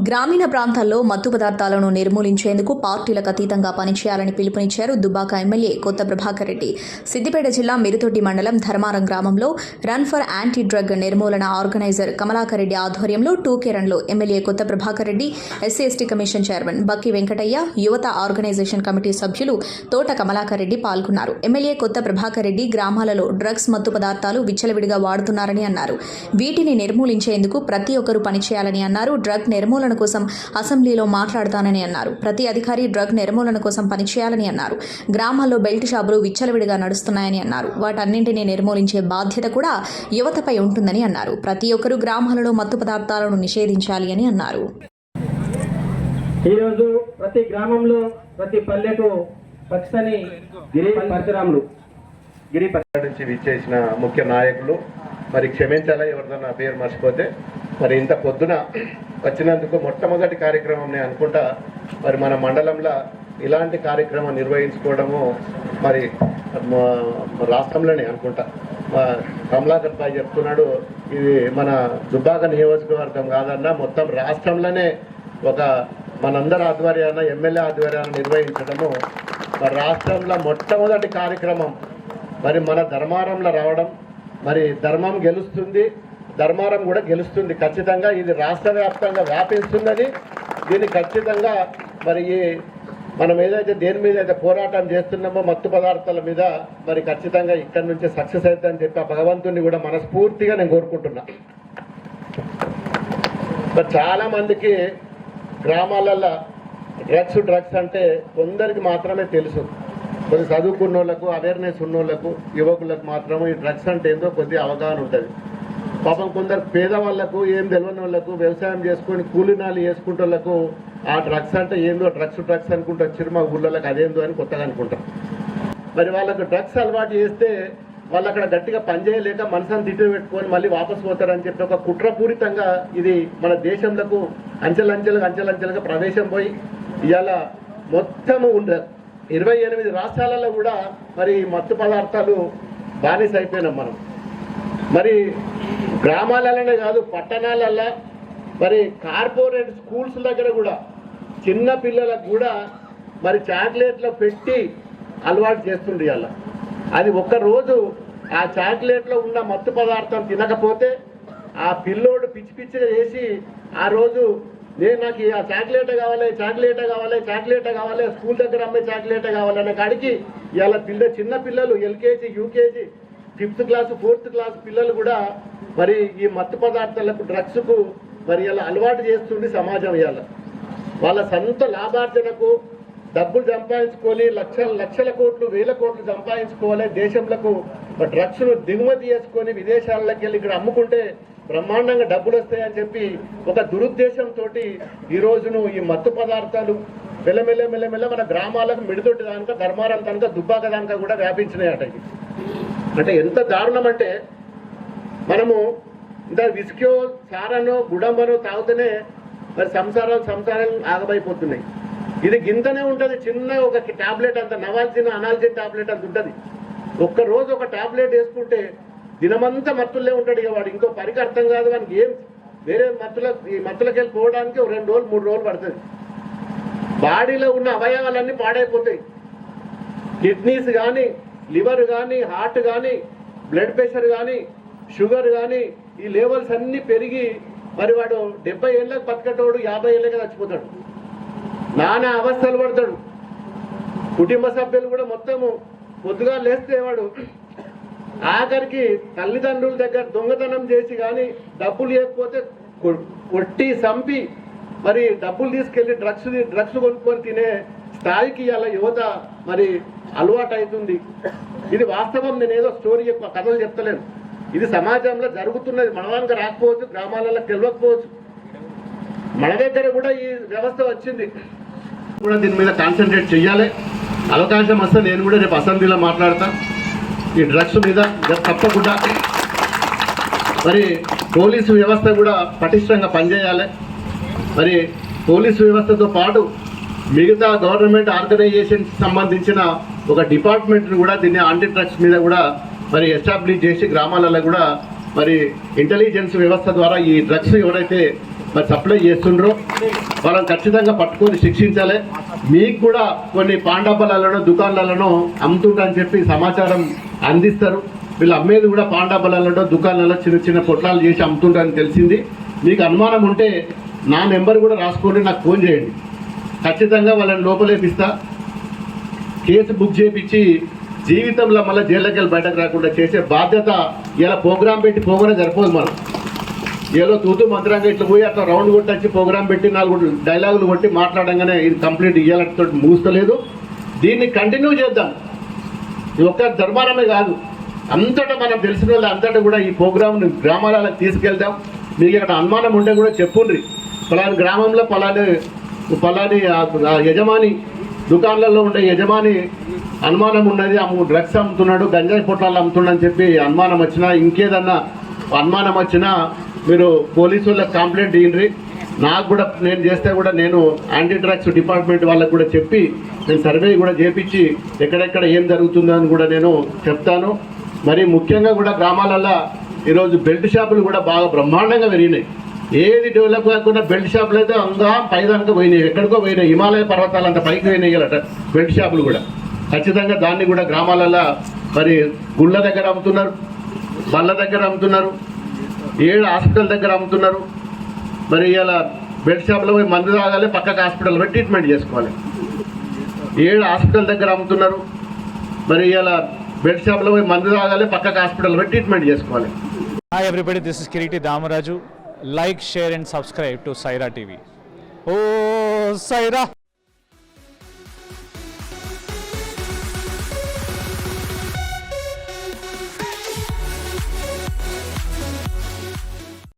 గ్రామీణ ప్రాంతాల్లో మత్తు పదార్థాలను నిర్మూలించేందుకు పార్టీలకు అతీతంగా పనిచేయాలని పిలుపునిచ్చారు దుబ్బాక ఎమ్మెల్యే కొత్త ప్రభాకర్ రెడ్డి. సిద్దిపేట జిల్లా మిరుతొట్టి మండలం ధర్మారం గ్రామంలో రన్ ఫర్ యాంటీ డ్రగ్ నిర్మూలన ఆర్గనైజర్ కమలాకర్ రెడ్డి ఆధ్వర్యంలో టూకేరన్లో ఎమ్మెల్యే కొత్త Prabhakar Reddy, SC ST commission chairman బక్కి వెంకటయ్య, యువత ఆర్గనైజేషన్ కమిటీ సభ్యులు తోట కమలాకర్ రెడ్డి పాల్గొన్నారు. ఎమ్మెల్యే కొత్త ప్రభాకర్ రెడ్డి గ్రామాలలో డ్రగ్స్ మత్తు పదార్థాలు విచ్చలవిడిగా వాడుతున్నారని అన్నారు. వీటిని నిర్మూలించేందుకు ప్రతి ఒక్కరూ పనిచేయాలని అన్నారు. డ్రగ్ నిర్మూలన కోసం అసెంబ్లీలో మాట్లాడతానని అన్నారు. ప్రతి అధికారి డ్రగ్ నిర్మూలన కోసం పనిచేయాలని అన్నారు. గ్రామాల్లో బెల్ట్ షాపులు విచ్చలవిడిగా నడుస్తున్నాయని అన్నారు. వాటన్నింటినీ నిర్మూలించే బాధ్యత కూడా యువతపై ఉంటుందని అన్నారు. ప్రతి ఒక్కరూ గ్రామాలలో మత్తు పదార్థాలను నిషేధించాలి అని అన్నారు. ఈరోజు ప్రతి గ్రామంలో ప్రతి పల్లెకు పచ్చని గిరి పరశురాములు నుంచి విచ్చేసిన ముఖ్య నాయకులు, మరి క్షమించాలా ఎవరిదన్నా పేరు మర్చిపోతే, మరి ఇంత పొద్దున వచ్చినందుకు మొట్టమొదటి కార్యక్రమం నేను అనుకుంటా మరి మన మండలంలో ఇలాంటి కార్యక్రమం నిర్వహించుకోవడము మరి రాష్ట్రంలోనే అనుకుంటా. కమలాకర్ భాయ్ చెప్తున్నాడు, ఇది మన దుబ్బాక నియోజకవర్గం కాదన్నా మొత్తం రాష్ట్రంలోనే ఒక మనందరి ఆధ్వర్యాన ఎమ్మెల్యే ఆధ్వర్యాన నిర్వహించడము మరి రాష్ట్రంలో మొట్టమొదటి కార్యక్రమం. మరి మన ధర్మారంలో రావడం, మరి ధర్మం గెలుస్తుంది, ధర్మారం కూడా గెలుస్తుంది. ఖచ్చితంగా ఇది రాష్ట్ర వ్యాప్తంగా వ్యాపిస్తున్నది. దీన్ని ఖచ్చితంగా మరి మనం ఏదైతే దేని మీద అయితే పోరాటం చేస్తున్నామో మత్తు పదార్థాల మీద మరి ఖచ్చితంగా ఇక్కడి నుంచి సక్సెస్ అవుతుందని చెప్పి ఆ భగవంతుని కూడా మనస్ఫూర్తిగా నేను కోరుకుంటున్నా. మరి చాలా మందికి గ్రామాలలో డ్రగ్స్ అంటే కొందరికి మాత్రమే తెలుసు. కొద్ది చదువుకున్న వాళ్ళకు, అవేర్నెస్ ఉన్న వాళ్ళకు, యువకులకు మాత్రమే ఈ డ్రగ్స్ అంటే ఏందో కొద్దిగా అవగాహన ఉంటుంది. పాపం కొందరు పేదవాళ్లకు, ఏం తెలియని వాళ్ళకు, వ్యవసాయం చేసుకొని కూలినాలు చేసుకుంటే వాళ్ళకు ఆ డ్రగ్స్ అంటే ఏందో డ్రగ్స్ అనుకుంటూ వచ్చారు మా ఊళ్ళకి, అదేందో అని కొత్తగా అనుకుంటారు. మరి వాళ్ళకు డ్రగ్స్ అలవాటు చేస్తే వాళ్ళు అక్కడ గట్టిగా పనిచేయలేక మనసుని తిట్టు పెట్టుకొని మళ్ళీ వాపసు పోతారని చెప్పి ఒక కుట్రపూరితంగా ఇది మన దేశంలో అంచెలంచెలుగా ప్రవేశం పోయి ఇవాళ మొత్తము 28 రాష్ట్రాలలో కూడా మరి మత్తు పదార్థాలు బానిస అయిపోయినాం మనం. మరి గ్రామాలలోనే కాదు, పట్టణాలల్లో మరి కార్పొరేట్ స్కూల్స్ దగ్గర కూడా చిన్న పిల్లలకు కూడా మరి చాక్లెట్లో పెట్టి అలవాటు చేస్తుండే. అలా అది ఒక్కరోజు ఆ చాక్లెట్లో ఉన్న మత్తు పదార్థం తినకపోతే ఆ పిల్లోడు పిచ్చిగా చేసి ఆ రోజు నాకు ఆ చాక్లెట్ కావాలి, స్కూల్ దగ్గర అమ్మే చాక్లెట్ కావాలనే కాడికి ఇవాళ చిన్న పిల్లలు LKG, UKG, 5th class 4th class పిల్లలు కూడా మరి ఈ మత్తు పదార్థాలకు, డ్రగ్స్కు మరి ఇలా అలవాటు చేస్తుంది సమాజం. ఇవాళ వాళ్ళ సొంత లాభార్జనకు డబ్బులు సంపాదించుకొని లక్షల కోట్లు, వేల కోట్లు సంపాదించుకోవాలి. దేశంలో డ్రగ్స్ను దిగుమతి చేసుకొని విదేశాలకి వెళ్ళి ఇక్కడ అమ్ముకుంటే బ్రహ్మాండంగా డబ్బులు వస్తాయని చెప్పి ఒక దురుద్దేశంతో ఈ రోజును ఈ మత్తు పదార్థాలు మెల్లమెల్ల మన గ్రామాలకు మిడితొట్టి దానిక, ధర్మారం దానిక, దుబ్బాక దానిక కూడా వ్యాపించినాయట. అంటే ఎంత దారుణం అంటే మనము ఇంత విస్కో, సారనో, గుడంబనో తాగుతూనే మరి సంసారాలు ఆగమైపోతున్నాయి. ఇది గింతనే ఉంటుంది, చిన్న ఒక టాబ్లెట్ అంత అనాల్జిన్ టాబ్లెట్ అంత ఉంటుంది. ఒక్కరోజు ఒక టాబ్లెట్ వేసుకుంటే దినమంతా మత్తులే ఉంటాడు. ఇక వాడు ఇంకో పనికి అర్థం కాదు, వానికి ఏం వేరే మత్తులకి వెళ్ళి పోవడానికి 2 రోజులు 3 రోజులు పడుతుంది. బాడీలో ఉన్న అవయవాలన్నీ పాడైపోతాయి. కిడ్నీస్ కానీ, లివర్ కానీ, హార్ట్ కానీ, బ్లడ్ ప్రెషర్ కానీ, షుగర్ కానీ, ఈ లెవెల్స్ అన్నీ పెరిగి మరి వాడు 70 ఏళ్ళకి బతకటోడు 50 ఏళ్ళకి చచ్చిపోతాడు. నానా అవస్థలు పడతాడు. కుటుంబ సభ్యులు కూడా మొత్తము పొద్దుగా లేస్తే వాడు ఆఖరికి తల్లిదండ్రుల దగ్గర దొంగతనం చేసి కానీ డబ్బులు లేకపోతే కొట్టి చంపి మరి డబ్బులు తీసుకెళ్లి డ్రగ్స్ కొనుక్కొని తినే స్థాయికి అలా యువత మరి అలవాటు అవుతుంది. ఇది వాస్తవం. నేను ఏదో స్టోరీ కథలు చెప్తలేను. ఇది సమాజంలో జరుగుతున్నది. మన దానికి రాకపోవచ్చు, గ్రామాలలో తెలియకపోవచ్చు. మన దగ్గర కూడా ఈ వ్యవస్థ వచ్చింది. కూడా దీని మీద కాన్సన్ట్రేట్ చేయాలి. అవకాశం వస్తే నేను కూడా రేపు అసెంబ్లీలో మాట్లాడతా ఈ డ్రగ్స్ మీద తప్పకుండా. మరి పోలీసు వ్యవస్థ కూడా పటిష్టంగా పనిచేయాలి. మరి పోలీసు వ్యవస్థతో పాటు మిగతా గవర్నమెంట్ ఆర్గనైజేషన్ సంబంధించిన ఒక డిపార్ట్మెంట్ని కూడా దీన్ని యాంటీ డ్రగ్స్ మీద కూడా మరి ఎస్టాబ్లిష్ చేసి గ్రామాలలో కూడా మరి ఇంటెలిజెన్స్ వ్యవస్థ ద్వారా ఈ డ్రగ్స్ ఎవరైతే మరి సప్లై చేస్తుండ్రో వాళ్ళని ఖచ్చితంగా పట్టుకొని శిక్షించాలి. మీకు కూడా కొన్ని పాండబ్బలలో దుకాణాలలో అమ్ముతుంటారని చెప్పి సమాచారం అందిస్తారు. వీళ్ళు అమ్మేది కూడా పాండబ్బలలో దుకాణాలలో చిన్న చిన్న పొట్లాలు చేసి అమ్ముతుంటారని తెలిసింది. మీకు అనుమానం ఉంటే నా నెంబర్ కూడా రాసుకోండి, నాకు ఫోన్ చేయండి. ఖచ్చితంగా వాళ్ళని లోపలేపిస్తా, కేసు బుక్ చేయించి జీవితంలో మళ్ళీ జైల్లోకి వెళ్ళి బయటకు రాకుండా చేసే బాధ్యత ఇలా ప్రోగ్రాం పెట్టి పోగానే సరిపోదు. మనం ఏదో తూతూ మంత్రంగా ఇట్లా పోయి అట్లా రౌండ్ కొట్టచ్చి ప్రోగ్రాం పెట్టి 4 డైలాగులు కొట్టి మాట్లాడంగానే ఇది కంప్లీట్ ఇయ్యాలతో మూస్తలేదు. దీన్ని కంటిన్యూ చేద్దాం. ఇది ఒక్క ధర్మారమే కాదు, అంతటా మనం తెలిసిన వాళ్ళు అంతటా కూడా ఈ ప్రోగ్రాంని గ్రామాలలో తీసుకెళ్తాం. మీకు ఇక్కడ అనుమానం ఉంటే కూడా చెప్పుండ్రి, పలాని గ్రామంలో పలాని యజమాని దుకాణాలలో ఉండే యజమాని అనుమానం ఉన్నది, డ్రగ్స్ అమ్ముతున్నాడు, గంజాయి పొట్లాలు అమ్ముతున్నాడు అని చెప్పి అనుమానం వచ్చినా, ఇంకేదన్నా అనుమానం వచ్చినా మీరు పోలీసు వాళ్ళకి కంప్లైంట్ ఇయ్యండి. నాకు కూడా నేను చేస్తే కూడా నేను యాంటీ డ్రగ్స్ డిపార్ట్మెంట్ వాళ్ళకు కూడా చెప్పి నేను సర్వే కూడా చేపించి ఎక్కడెక్కడ ఏం జరుగుతుందో అని కూడా నేను చెప్తాను. మరి ముఖ్యంగా కూడా గ్రామాలలో ఈరోజు బెల్ట్ షాపులు కూడా బాగా బ్రహ్మాండంగా పెరిగినాయి. ఏది డెవలప్ కాకుండా బెల్ట్ షాపులు అయితే అంగా పైదానికి పోయినాయి, ఎక్కడికో పోయినాయి, హిమాలయ పర్వతాలంత పైకి పోయినాయి అట బెల్ట్ షాపులు కూడా. ఖచ్చితంగా దాన్ని కూడా గ్రామాలలో మరి గుళ్ళ దగ్గర అమ్ముతున్నారు, బళ్ళ దగ్గర అమ్ముతున్నారు, 7 హాస్పిటల్ దగ్గర అమ్ముతున్నారు. మరి ఇలా బెల్ట్ షాప్లో పోయి మందు తాగాలి, పక్కకు హాస్పిటల్ పోయి ట్రీట్మెంట్ చేసుకోవాలి. 7 హాస్పిటల్ దగ్గర అమ్ముతున్నారు. మరి ఇలా బెల్ట్ షాప్లో పోయి మందు తాగాలి, పక్కకు హాస్పిటల్ పోయి ట్రీట్మెంట్ చేసుకోవాలి. Hi everybody, this is Kiriti Damaraju. Like, share and subscribe to Saira TV. Oh, Saira!